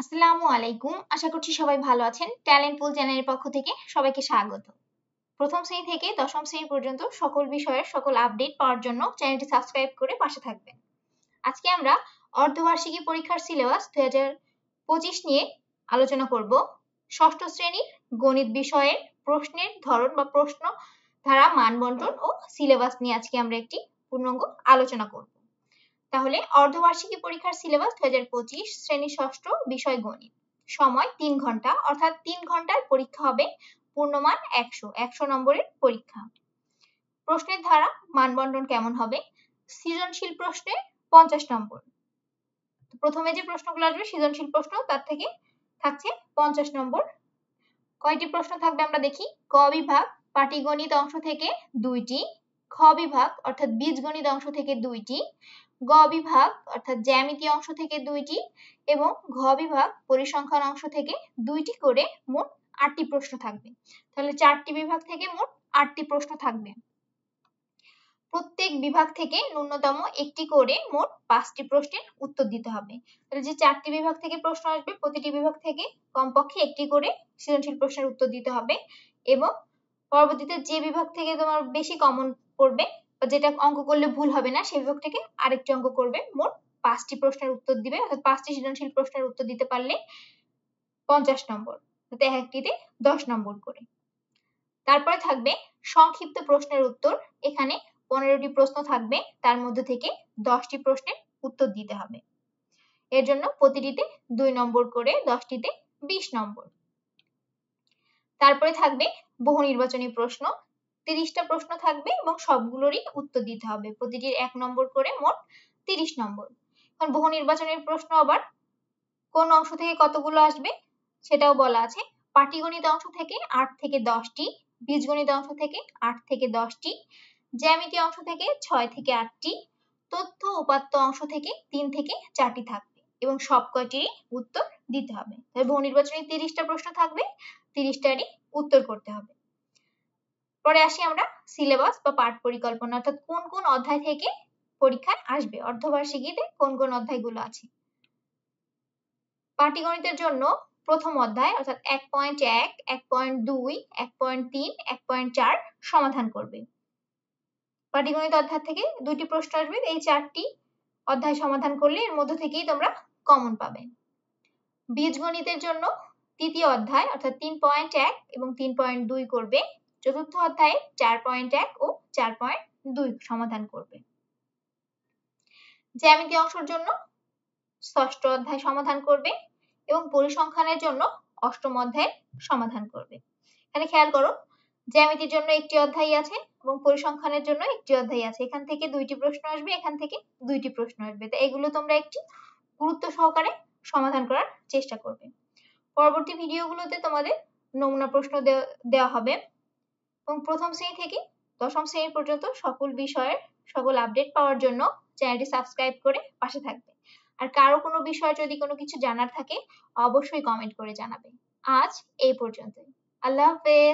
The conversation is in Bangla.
আসসালামু আলাইকুম। আশা করছি সবাই ভালো আছেন। ট্যালেন্ট পুল চ্যানেলের পক্ষ থেকে সবাইকে স্বাগত। প্রথম শ্রেণী থেকে দশম শ্রেণী পর্যন্ত সকল বিষয়ের সকল আপডেট পাওয়ার জন্য চ্যানেলটি সাবস্ক্রাইব করে পাশে থাকবেন। আজকে আমরা অর্ধবার্ষিকী পরীক্ষার সিলেবাস 2025 নিয়ে আলোচনা করব। ষষ্ঠ শ্রেণীর গণিত বিষয়ের প্রশ্নের ধরন বা প্রশ্ন ধারা মানবন্টন ও সিলেবাস নিয়ে আজকে আমরা একটি পূর্ণাঙ্গ আলোচনা করব। তাহলে অর্ধবার্ষিকী পরীক্ষার সিলেবাস 2025 শ্রেণী ষষ্ঠ বিষয় গণিত। সময় 3 ঘন্টা, অর্থাৎ 3 ঘন্টার পরীক্ষা হবে। পূর্ণমান 100 নম্বরের পরীক্ষা। প্রশ্নের ধারা মানবন্টন কেমন হবে? সৃজনশীল প্রশ্নে 50 নম্বর। প্রথমে যে প্রশ্নগুলো আসবে সৃজনশীল প্রশ্ন, তার থেকে থাকছে 50 নম্বর। কয়টি প্রশ্ন থাকবে আমরা দেখি। ক বিভাগ পাটিগণিত অংশ থেকে 2টি, খ বিভাগ অর্থাৎ বীজগণিত অংশ থেকে 2টি, গ বিভাগ অর্থাৎ জ্যামিতি অংশ থেকে 2টি এবং ঘ বিভাগ পরিসংখ্যান অংশ থেকে 2টি করে মোট 8টি প্রশ্ন থাকবে। তাহলে 4টি বিভাগ থেকে মোট 8টি প্রশ্ন থাকবে। প্রত্যেক বিভাগ থেকে ন্যূনতম একটি করে মোট 5টি প্রশ্নের উত্তর দিতে হবে। তাহলে যে 4টি বিভাগ থেকে প্রশ্ন আসবে, প্রতিটি বিভাগ থেকে কমপক্ষে একটি করে সৃজনশীল প্রশ্নের উত্তর দিতে হবে এবং পরবর্তীতে যে বিভাগ থেকে তোমার বেশি কমন পড়বে বা যেটা অঙ্ক করলে ভুল হবে না, সেই বিভাগ থেকে আরেকটি অঙ্ক করবে। মোট 5টি প্রশ্নের উত্তর দিবে, অর্থাৎ 5টি সৃজনশীল প্রশ্নের উত্তর দিতে পারলে 50 নম্বর, তাতে একটিতে 10 নম্বর করে। তারপরে থাকবে সংক্ষিপ্ত প্রশ্নের উত্তর। এখানে 15টি প্রশ্ন থাকবে, তার মধ্যে থেকে 10টি প্রশ্নের উত্তর দিতে হবে। এর জন্য প্রতিটিতে 2 নম্বর করে, 10টিতে 20 নম্বর। তারপরে থাকবে বহু নির্বাচনী প্রশ্ন। 30টা প্রশ্ন থাকবে এবং সবগুলোরই উত্তর দিতে হবে। প্রতিটির 1 নম্বর করে, মোট 30 নম্বর। এখন বহু নির্বাচনের প্রশ্ন আবার কোন অংশ থেকে কতগুলো আসবে সেটাও বলা আছে। পাটিগণিত অংশ থেকে 8 থেকে 10টি, বীজগণিত অংশ থেকে 8 থেকে 10টি, জ্যামিতি অংশ থেকে 6 থেকে 8টি, তথ্য উপাত্ত অংশ থেকে 3 থেকে 4টি থাকবে এবং সব কয়টিরই উত্তর দিতে হবে। তাহলে বহু নির্বাচনী 30টা প্রশ্ন থাকবে, 30টারই উত্তর করতে হবে। পরে আসি আমরা সিলেবাস বা পাঠ পরিকল্পনা, অর্থাৎ কোন কোন অধ্যায় থেকে পরীক্ষায় আসবে, অর্ধবার্ষিকীতে কোন কোন অধ্যায়গুলো আছে। পাটিগণিতের জন্য প্রথম অধ্যায় অর্থাৎ 1.1, 1.2, 1.3, 1.4 সমাধান করবে। পাটিগণিত অধ্যায় থেকে 2টি প্রশ্ন আসবে। এই 4টি অধ্যায় সমাধান করলে এর মধ্যে থেকেই তোমরা কমন পাবে। বীজগণিতের জন্য তৃতীয় অধ্যায় অর্থাৎ 3.1 এবং 3.2 করবে। চতুর্থ অধ্যায়ে 4.1 ও 4.2 সমাধান করবে। জ্যামিতি অংশের জন্য ষষ্ঠ অধ্যায় সমাধান করবে এবং পরিসংখ্যানের জন্য অষ্টম অধ্যায় সমাধান করবে। এখানে খেয়াল করো, জ্যামিতির জন্য একটি অধ্যায় আছে এবং পরিসংখ্যানের জন্য একটি অধ্যায় আছে। এখান থেকে 2টি প্রশ্ন আসবে, এখান থেকে 2টি প্রশ্ন আসবে। তো এগুলো তোমরা একটি গুরুত্ব সহকারে সমাধান করার চেষ্টা করবে। পরবর্তী ভিডিওগুলোতে তোমাদের নমুনা প্রশ্ন দেওয়া হবে এবং প্রথম শ্রেণী থেকে দশম শ্রেণী পর্যন্ত সকল বিষয়ের সকল আপডেট পাওয়ার জন্য চ্যানেলটি সাবস্ক্রাইব করে পাশে থাকবে। আর কারো কোনো বিষয়ে যদি কোনো কিছু জানার থাকে অবশ্যই কমেন্ট করে জানাবে। আজ এই পর্যন্তই। আল্লাহ হাফেজ।